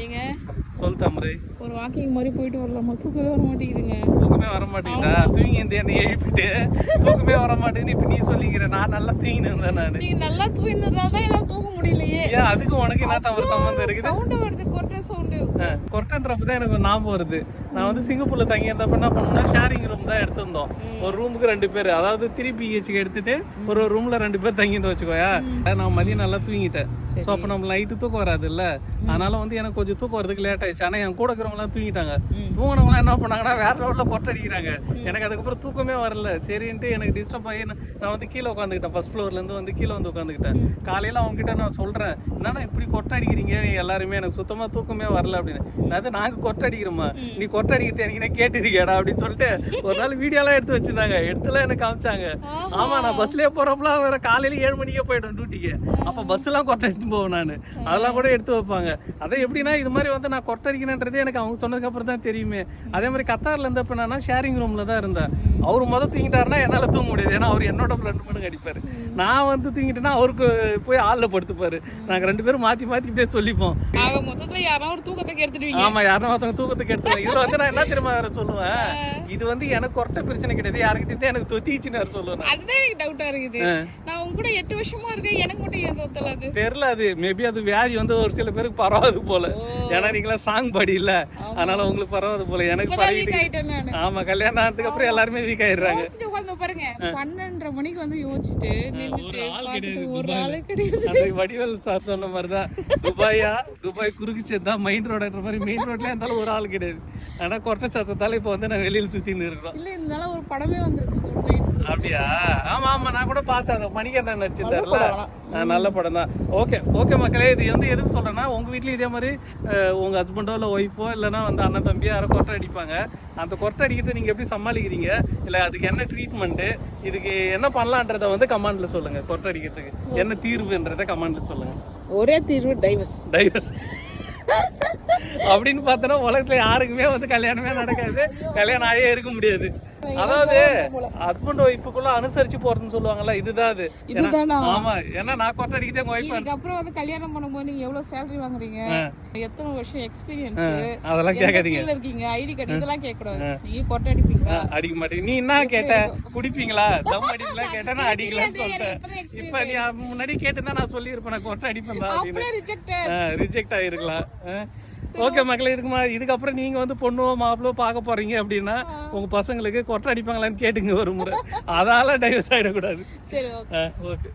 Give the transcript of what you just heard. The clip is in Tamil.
ஏங்க சொல் தாமரை. ஒரு வாக்கிங் மாதிரி போயிட்டு வரலாமா? தூக்கமே வர மாட்டேங்குதுங்க. தூக்கமே வர மாட்டேங்குதா? தூங்கி இந்த என்னை எழுப்பிட்டு தூக்கமே வர மாட்டேங்குது இப்ப நீ சொல்லிக்கிற. நான் நல்லா தூங்கின்னு இருந்தேன். நானு நீங்க நல்லா தூங்கினதால தான் என்னால தூங்க முடியலையே. ஏன் அதுக்கு உனக்கு என்ன தவிர சம்பந்தம் இருக்குது? சவுண்ட் வருது, கொட்டை சவுண்ட். கொட்டன்றப்பதான் எனக்கு ஞாபகம் வருது. நான் வந்து சிங்கப்பூர்ல தங்கி இருந்தப்ப என்ன பண்ணோம்னா ஷேரிங் ரூம் தான் எடுத்திருந்தோம். ஒரு ரூமுக்கு 2 பேர், அதாவது 3 BHK எடுத்துட்டு ஒரு ரூம்ல 2 பேர் தங்கிட்டு வச்சுக்கோயா. நான் மதியம் நல்லா தூங்கிட்டேன். ஸோ அப்போ நம்ம நைட்டு தூக்கம் வராது இல்ல, அதனால வந்து எனக்கு கொஞ்சம் தூக்கம் வரதுக்கு லேட் ஆயிடுச்சு. ஆனால் என் கூட இருக்கிறவங்களாம் தூங்கிட்டாங்க. தூங்கினவங்களாம் என்ன பண்ணாங்கன்னா வேற லெவலில் கொட்டை அடிக்கிறாங்க. எனக்கு அதுக்கப்புறம் தூக்கமே வரல. சரின்ட்டு எனக்கு டிஸ்டர்ப் ஆகி நான் வந்து கீழே உட்காந்துக்கிட்டேன். ஃபர்ஸ்ட் ஃப்ளோர்லேருந்து வந்து கீழே வந்து உட்காந்துக்கிட்டேன். காலையில் அவங்ககிட்ட நான் சொல்கிறேன், என்னன்னா இப்படி கொட்டை அடிக்கிறீங்க எல்லாருமே, எனக்கு சுத்தமாக தூக்கமே வரல அப்படின்னு. அது நாங்கள் கொட்டை அடிக்கிறோமா, நீ கொட்டை அடிக்கிறது எனக்கு கேட்டிருக்கியாடா அப்படின்னு சொல்லிட்டு ஒரு நாள் வீடியோலாம் எடுத்து வச்சிருந்தாங்க. எடுத்துலாம் எனக்கு காமிச்சாங்க. ஆமாம், நான் பஸ்லேயே போகிறப்பலாம் வேற காலையில் 7 மணிக்கே போயிட்டேன் டியூட்டிக்கு. அப்போ பஸ்ஸெலாம் கொட்டை அடிச்சு போவேன் நான். அதெல்லாம் கூட எடுத்து வைப்பாங்க. அதை எப்படின்னா இது மாதிரி வந்து நான் கொட்டை அடிக்கிறேன்றதே எனக்கு அவங்க சொன்னதுக்கு அப்புறம் தான் தெரியுமே. அதே மாதிரி கத்தாரில் இருந்தப்ப என்னன்னா ஷேரிங் ரூம்ல தான் இருந்தேன். அவர் மொதல் தூங்கிட்டாருன்னா என்னால் தூங்க முடியாது. ஏன்னா அவர் என்னோட 2 மணிக்கு அடிப்பாரு. நான் வந்து தூங்கிட்டேன்னா அவருக்கு போய் ஆளில் படுத்துப்பாரு. நாங்கள் 2 பேரும் மாற்றி மாற்றி இப்படியே சொல்லிப்போம். மொத்தத்தில் யாராவது ஒரு தூக்கத்துக்கு எடுத்துடுவீங்க. ஆமா, யாரும் ஒருத்தவங்க தூக்கத்துக்கு எடுத்துருவேன். இதுல வந்து நான் என்ன தெரியுமா வேற சொல்லுவேன், இது வந்து எனக்கு கொட்டை பிரச்சனை கிடையாது, யாருக்கிட்டே எனக்கு தொத்திச்சுன்னு வேற சொல்லுவேன். அதுதான் எனக்கு டவுட்டா இருக்குது. நான் உங்க கூட 8 வருஷமா இருக்கேன், எனக்கு மட்டும் ஏன் தொத்தலாது தெரியல. அது மேபி அது வியாதி வந்து ஒரு சில பேருக்கு பரவாது போல. ஏன்னா நீங்களா சாங் பாடி இல்ல, அதனால உங்களுக்கு பரவாது போல. எனக்கு பரவிட்டு. ஆமா, கல்யாணம் ஆனதுக்கு அப்புறம் எல்லாருமே வீக் ஆயிடுறாங்க. பாருங்க 12:30 மணிக்கு வந்து யோசிச்சுட்டு ஒரு ஆள் கிடையாது. அந்த வடிவேல் சார் சொன்ன மாதிரிதான், துபாய் குறுக்குச்சேதான் மெயின் ரோடுன்ற மாதிரி மெயின் ரோட்ல இருந்தாலும் ஒரு ஆள் கிடையாது. ஆனா கொட்டை சத்தத்தால இப்ப வந்து நான் வெளியில சுத்தின்னு இருக்கோம். இல்ல இதனால ஒரு படமே வந்திருக்கு. அப்படியா? ஆமா ஆமா, நான் கூட பார்த்தேன். மணிகண்டன் நடிச்சிருந்தாருல, நல்ல படம் தான். ஓகே மக்களே, இது வந்து எதுக்கு சொல்றேன்னா, உங்க வீட்லயும் இதே மாதிரி உங்க ஹஸ்பண்டோ இல்ல ஒய்ஃபோ இல்லைன்னா வந்து அண்ணன் தம்பியோ யாரோ கொட்டை அடிப்பாங்க. அந்த கொட்டை அடிக்கிறத நீங்க எப்படி சமாளிக்கிறீங்க, இல்ல அதுக்கு என்ன ட்ரீட்மெண்ட், இதுக்கு என்ன பண்ணலான்றத வந்து கமெண்ட்ல சொல்லுங்க. கொட்டை அடிக்கிறதுக்கு என்ன தீர்வுன்றத கமெண்ட்ல சொல்லுங்க. ஒரே தீர்வு டைவர்ஸ் அப்படின்னு பார்த்தோன்னா உலகத்துல யாருக்குமே வந்து கல்யாணமே நடக்காது, கல்யாணம் ஆகியே இருக்க முடியாது. அதாவது ஹஸ்பண்ட் ஒய்ஃபுக்குள்ள அனுசரிச்சு போறதுன்னு சொல்லுவாங்கல்ல, இதுதான் அது. ஆமா, ஏன்னா நான் கொட்டை அடிக்கிட்டே உங்க ஒய்ஃப் அப்புறம் வந்து கல்யாணம் பண்ணும்போது நீங்க எவ்வளவு சேலரி வாங்குறீங்க, எத்தனை வருஷம் எக்ஸ்பீரியன்ஸ், அதெல்லாம் கேட்காதீங்க. இருக்கீங்க ஐடி கார்டு, இதெல்லாம் கேட்க கூடாது. நீங்க கொட்டை அடிப்பீங்களா? அடிக்க மாட்டீங்க. நீ என்ன கேட்ட, குடிப்பீங்களா, தம் அடிப்பீங்களா கேட்டா நான் அடிக்கலாம்னு சொல்லிட்டேன். இப்ப நீ முன்னாடி கேட்டுதான் நான் சொல்லியிருப்பேன் நான் கொட்டை அடிப்பேன் தான் அப்படின்னு. ரிஜெக்ட் ஆயிருக்கலாம். ஓகே மக்களே, இதுக்கப்புறம் நீங்க வந்து பொண்ணுவோ மாப்பிளோ பார்க்க போறீங்க அப்படின்னா உங்க பசங்களுக்கு கொட்டை அடிப்பாங்களான்னு கேட்டுங்க ஒரு முறை. அதால டைவர்ஸ் ஆயிடக்கூடாது. சரி, ஓகே.